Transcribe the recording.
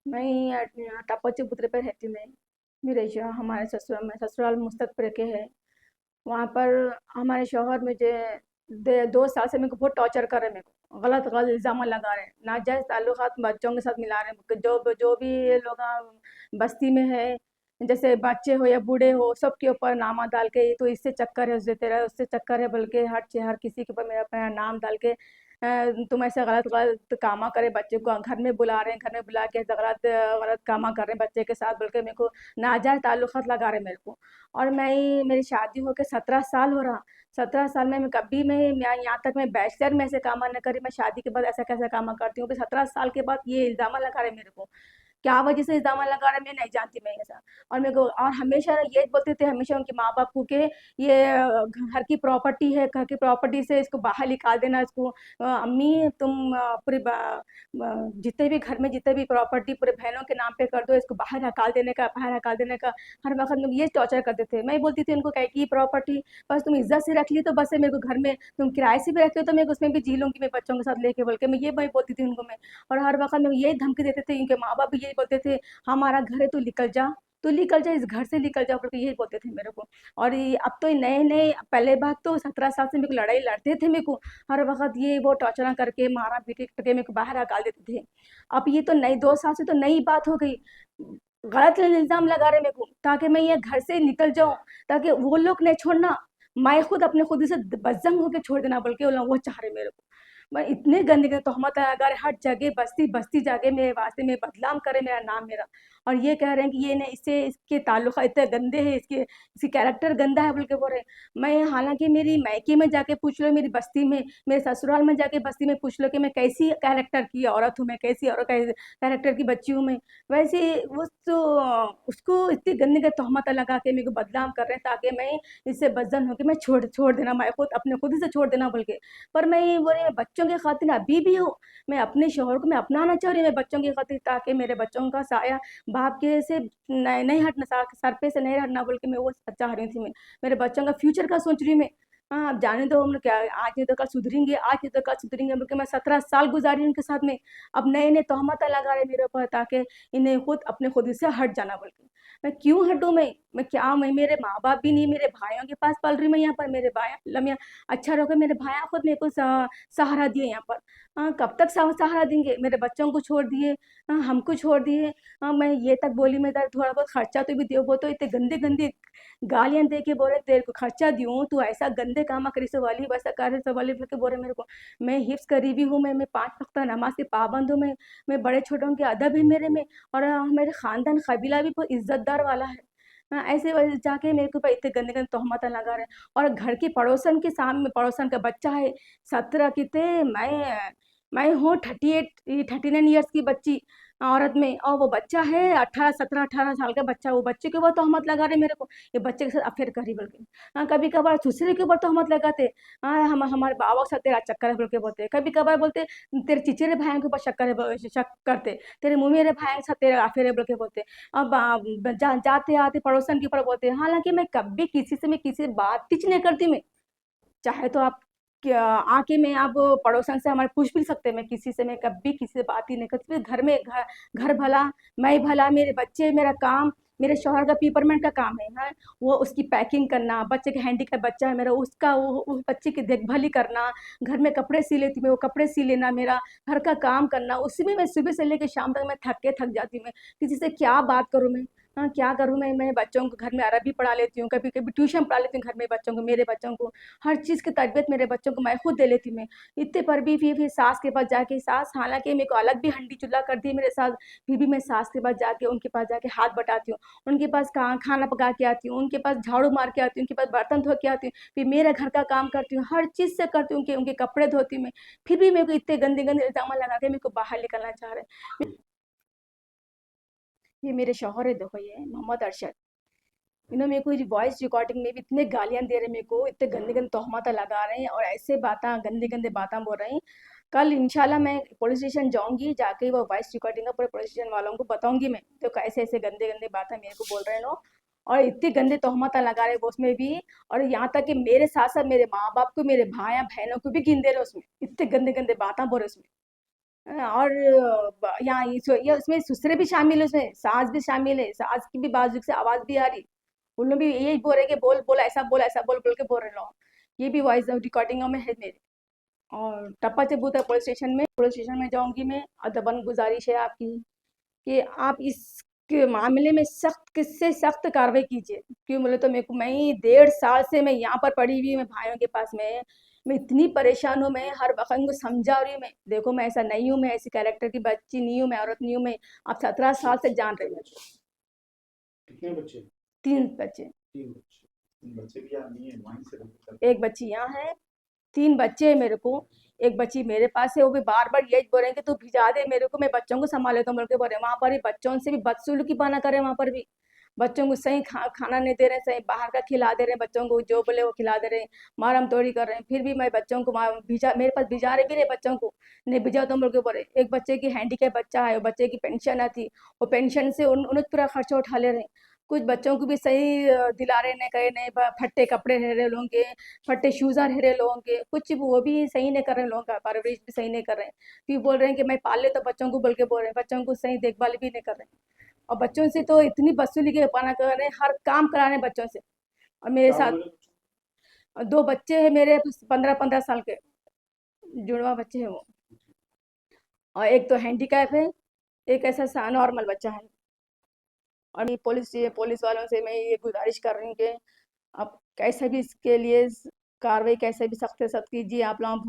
मैं टापची-पुत्र पे रहती हूँ मैं। हमारे ससुराल मुस्तक के है। वहाँ पर हमारे शौहर मुझे 2 साल से मेरे को बहुत टॉर्चर कर रहे हैं मेरे को। गलत-गलत इल्ज़ाम लगा रहे हैं। नाजायज़ ताल्लुकात बच्चों के साथ मिला रहे हैं। जो भी ये लोग बस्ती में है, जैसे बच्चे हो या बूढ़े हो, सबके ऊपर नामा डाल के, "ये तो इससे चक्कर है, उससे तेरा उससे चक्कर है" बोल के हर किसी के ऊपर मेरा अपना नाम डाल के तुम ऐसे गलत-गलत कामा करे, बच्चे को घर में बुला रहे हैं, घर में बुला के गलत गलत कामा कर रहे हैं बच्चे के साथ बोल के मेरे को नाजायज़ ताल्लुकात लगा रहे हैं मेरे को। और मेरी शादी होके 17 साल हो रहा। 17 साल में मैं कभी मैं यहाँ तक मैं बैचलर में ऐसे काम नहीं करी, मैं शादी के बाद ऐसा कैसा काम करती हूँ। फिर 17 साल के बाद ये इल्ज़ाम लगा रहे मेरे को। क्या वजह से इल्ज़ाम लगा रहे मैं नहीं जानती मैं ऐसा। और मेरे को और हमेशा ये बोलते थे हमेशा उनके माँ-बाप को कि ये घर की प्रॉपर्टी है, घर की प्रॉपर्टी से इसको बाहर निकाल देना इसको। अम्मी तुम पूरे जितने भी घर में जितने भी प्रॉपर्टी पूरे बहनों के नाम पे कर दो, इसको बाहर निकाल देने का हर वक़्त लोग ये टॉर्चर करते थे। मैं बोलती थी उनको, "काहे की प्रॉपर्टी बस तुम इज़्ज़त से रख ली तो बस है मेरे को घर में, तुम किराए से भी रखे हो तो मैं उसमें भी जी लूँगी मैं बच्चों के साथ लेके" बोल के मैं बोलती थी उनको मैं। और हर वक़्त में यही धमकी देते थे, इनके माँ-बाप भी यही बोलते थे, "हमारा घर है तू निकल जा, इस घर से निकल जा" बोल के यही बोलते थे मेरे को। और ये अब तो नए-नए पहले बात तो 17 साल से मेरे को लड़ाई लड़ते थे मेरे को, हर वक़्त ये वो टॉर्चर करके मारा-पीटी करके मेरे को बाहर निकाल देते थे। अब ये तो नई 2 साल से तो नई बात हो गई। गलत इल्ज़ाम लगा रहे मेरे को, ताकि मैं ये घर से निकल जाऊँ, ताकि वो लोग नहीं छोड़ना, मैं खुद अपने खुद से बदज़ंग होके छोड़ देना बोल के वो चाह रहे मेरे को। मैं इतने गंदे तोहमत लगा रहे हर जगह बस्ती-बस्ती जाके मेरे वास्ते में बदनाम करे मेरा नाम मेरा। और ये कह रहे हैं कि ये नहीं इससे इसके ताल्लुक इतने गंदे हैं, इसकी कैरेक्टर गंदा है बोल के बोल रहे हैं। मैं हालाँकि मेरी मायके में जाके पूछ लो मेरी बस्ती में, मेरे ससुराल में जाके बस्ती में पूछ लो कि मैं कैसी कैरेक्टर की औरत हूँ, मैं कैसी औरत कैरेक्टर की बच्ची हूँ मैं। वैसे वो तो उसको इतनी गंदी तोहमत लगा के मेरे को बदनाम कर रहे हैं ताकि मैं इससे बदज़न होके मैं छोड़ देना मैं खुद ही से छोड़ देना बोल के। पर मैं ये बोल रही मैं बच्चों की खातिर अभी भी हूँ, मैं अपने शौहर को मैं अपनाना चाह रही हूँ मैं बच्चों की खातिर ताकि मेरे बच्चों का साया बाप के से नहीं हटना सर पे से नहीं हटना बोल के मैं वो चाह रही थी मैं। मेरे बच्चों का फ्यूचर का सोच रही हूँ मैं। हाँ, अब जाने दो हम क्या आज नहीं तो कल सुधरेंगे बोल के मैं 17 साल गुज़ारी उनके साथ में। अब नए-नए तोहमत लगा रहे मेरे ऊपर ताकि इन्हें खुद से हट जाना बोल के। मैं क्यों हटूँ मैं मेरे माँ-बाप भी नहीं मेरे भाइयों के पास पल रही मैं यहाँ पर मेरे भाई लम्या अच्छा रखो मेरे भाया खुद मेरे को सहारा दिए यहाँ पर। कब तक सहारा देंगे? मेरे बच्चों को छोड़ दिए, हमको छोड़ दिए। मैं ये तक बोली मैं थोड़ा बहुत खर्चा तो भी दो वो तो इतने गंदे-गंदे गालियाँ दे के बोल रहे तेरे को खर्चा दूँ, तू ऐसा गंदे काम करी सो वाली वैसा कर सो वाली बोल के बोल रहे मेरे को। मैं हिफ्ज़ करी भी हूँ, मैं 5 वक़्त नमाज़ की पाबंद हूँ मैं बड़े-छोटों के अदब है मेरे में और मेरे ख़ानदान क़बीला भी बहुत इज़्ज़तदार वाला है। ऐसे वजह जाके मेरे के ऊपर इतने गंदे-गंदे तोहमत लगा रहे हैं और घर की पड़ोसन के सामने पड़ोसन का बच्चा है 17 कितने मैं हूँ 39 इयर्स की बच्ची औरत में और वो बच्चा है 18 साल का बच्चा वो बच्चे के ऊपर तोहमत लगा रहे मेरे को ये बच्चे के साथ अफ़ेयर करी बोल के। कभी-कभार दूसरे के ऊपर तोहमत लगाते हम हमारे बाबा के साथ तेरा चक्कर है बोल के बोलते कभी-कभार बोलते तेरे चचेरे भाइयों के ऊपर शक करते तेरे ममेरे भाई के साथ तेरा अफ़ेयर है बोल के बोलते। अब जाते-आते पड़ोसन के ऊपर बोलते हैं, हालाँकि मैं कभी मैं किसी से बात ही नहीं करती मैं। चाहे तो आप क्या आके मैं आप पड़ोसन से हमारे पूछ भी सकते हैं, मैं किसी से मैं कभी किसी से बात ही नहीं करती। घर में घर भला, मैं भला, मेरे बच्चे, मेरा काम, मेरे शौहर का पिपरमेंट का काम है, हैं? वो उसकी पैकिंग करना, बच्चे के हैंडीकैप बच्चा है मेरा, उसका वो उस बच्चे की देखभाल ही करना, घर में कपड़े सी लेती मैं, वो कपड़े सी लेना मेरा, घर का काम करना, उसी में मैं सुबह से लेके शाम तक मैं थक जाती हूँ मैं। किसी से क्या बात करूँ मैं? क्या करूँ मैं बच्चों को घर में अरबी पढ़ा लेती हूँ, कभी-कभी ट्यूशन पढ़ा लेती हूँ घर में बच्चों को, मेरे बच्चों को। हर चीज़ की तरबियत मेरे बच्चों को मैं खुद दे लेती मैं। इतने पर भी फिर सास के पास जाके सास हालाँकि मेरे को अलग भी हंडी-चूल्हा कर दिए मेरे साथ, फिर भी मैं सास के पास जाके उनके पास जाके हाथ बटाती हूँ। उनके पास खाना पका के आती हूँ, उनके पास झाड़ू मार के आती हूँ, उनके पास बर्तन धो के आती हूँ, फिर मेरे घर का काम करती हूँ, हर चीज़ से करती हूँ, उनके कपड़े धोती हूँ मैं। फिर भी मेरे को इतने गंदे-गंदे इल्ज़ाम लगा के मेरे को बाहर निकलना चाह रहे हैं। ये मेरे शौहर है देखो ये मोहम्मद अरशद। मेरे को वॉइस रिकॉर्डिंग में भी इतने गालियाँ दे रहे हैं मेरे को, इतने गंदे-गंदे तोहमत लगा रहे हैं और ऐसे बातें गंदे-गंदे बातें बोल रहे हैं। कल इंशाल्लाह मैं पुलिस स्टेशन जाऊँगी, जाके वो वॉइस रिकॉर्डिंग का पूरे पुलिस स्टेशन वालों को बताऊँगी मैं, तो कैसे-ऐसे गंदे-गंदे बातें मेरे को बोल रहे हैं लोग और इतनी गंदे तोहमत लगा रहे हैं वो उसमें भी और यहाँ तक कि मेरे साथ-साथ मेरे माँ-बाप को, मेरे भाई-बहनों को भी गिन दे रहे हैं उसमें। इतने गंदे-गंदे बातें बोल रहे हैं उसमें। और यहाँ ये उसमें ससुरे भी शामिल है, उसमें सास भी शामिल है, सास की भी बाजू से आवाज़ भी आ रही। उन लोग भी यही बोल रहे कि बोल बोल ऐसा बोल, ऐसा बोल बोल के बोल रहे लोग। ये भी वॉइस रिकॉर्डिंगों में है मेरे। और टप्पा चबूत है पुलिस स्टेशन में जाऊंगी मैं। और दबन गुजारिश है आपकी कि आप इस मामले में सख्त किससे सख्त कार्रवाई कीजिए। क्यों बोले तो मेरे को, मैं 1.5 साल से मैं यहाँ पर पड़ी हुई मैं भाइयों के पास में। मैं इतनी परेशान हूँ, मैं हर वक्त उनको समझा रही हूँ। मैं देखो, मैं ऐसा नहीं हूँ, मैं ऐसी कैरेक्टर की बच्ची नहीं हूँ, मैं औरत नहीं हूँ। मैं आप 17 साल से जान रही हूँ। कितने बच्चे? 3 बच्चे। 3 बच्चे। 3 बच्चे भी यहाँ नहीं है, वहीं से एक बच्ची यहाँ है, 3 बच्चे हैं मेरे को। एक बच्ची मेरे पास है, वो भी बार बार यही बोल रहे हैं कि तू भिजा दे मेरे को, मैं बच्चों को संभाल लेता हूँ बोल के बोल रहे हैं। वहाँ पर भी बच्चों से भी बदसलूकी बना करे। वहाँ पर भी बच्चों को सही खाना नहीं दे रहे, सही बाहर का खिला दे रहे हैं। बच्चों को जो बोले वो खिला दे रहे हैं, मारम तोड़ी कर रहे हैं। फिर भी मैं बच्चों को भिजा, मेरे पास भिजा रहे भी नहीं बच्चों को। नहीं भिजाओ तो बोल के बोले। एक बच्चे की हैंडीकैप बच्चा है, वो बच्चे की पेंशन आती, वो पेंशन से उन्हें पूरा खर्चा उठा ले रहे हैं। कुछ बच्चों को भी सही दिला रहे नहीं, कहे नहीं फट्टे कपड़े रह रहे लोगों के, फट्टे शूज़ रह रहे लोगों के, कुछ वो भी सही नहीं कर रहे हैं, लोगों का परवरिश भी सही नहीं कर रहे हैं। फिर बोल रहे हैं कि मैं पाल ले तो बच्चों को बोल के बोल रहे हैं, बच्चों को सही देखभाल भी नहीं कर रहे हैं। और बच्चों से तो इतनी बदसलूकी के पाना कर रहे हैं, हर काम करा रहे हैं बच्चों से। और मेरे क्या साथ उम्र है बच्चों? 2 बच्चे हैं मेरे, 15-15 साल के जुड़वा बच्चे हैं वो। और एक तो हैंडीकैप है, एक ऐसा सा नॉर्मल बच्चा है। और मैं पुलिस वालों से मैं ये गुजारिश कर रही हूँ कि आप कैसे भी इसके लिए कार्रवाई कैसे भी सख्त से सख्त कीजिए आप लोग।